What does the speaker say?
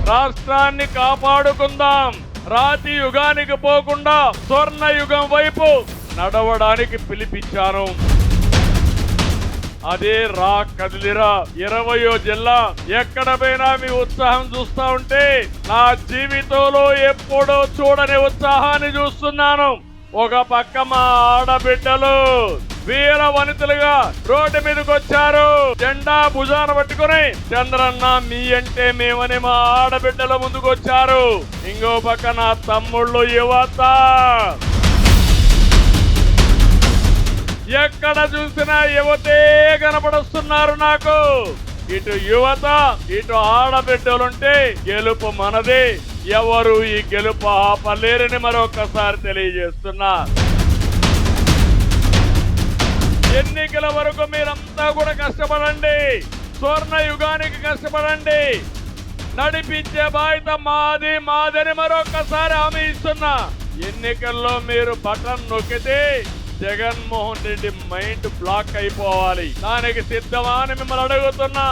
రాష్ట్రాన్ని కాపాడుకుందాం. రాతి యుగానికి పోకుండా స్వర్ణ యుగం వైపు నడవడానికి పిలిపించాను. అదే రా కదిలిరా 20వ జిల్లా. ఎక్కడ పోయినా మీ ఉత్సాహం చూస్తా ఉంటే నా జీవితంలో ఎప్పుడూ చూడని ఉత్సాహాన్ని చూస్తున్నాను. ఒక పక్క మా ఆడబిడ్డలు వీర వనితలుగా రోడ్డు మీదకి వచ్చారు. జెండా భుజాన పట్టుకుని చంద్రన్న మీ అంటే మేమని మా ఆడబిడ్డల ముందుకు వచ్చారు. ఇంకో పక్క నా తమ్ముళ్ళు యువత ఎక్కడ చూసినా యువతే కనపడుస్తున్నారు నాకు. ఇటు యువత ఇటు ఆడబిడ్డలుంటే గెలుపు మనదే. ఎవరు ఈ గెలుపు ఆపలేరని మరొకసారి తెలియజేస్తున్నా. ఎన్నికల వరకు మీరంతా కూడా కష్టపడండి. స్వర్ణ యుగానికి కష్టపడండి. నడిపించే బాధ్యత మాదని మరొకసారి హామీ ఇస్తున్నా. ఎన్నికల్లో మీరు బటన్ నొక్కితే జగన్మోహన్ రెడ్డి మైండ్ బ్లాక్ అయిపోవాలి. దానికి సిద్ధమా అని మిమ్మల్ని అడుగుతున్నా.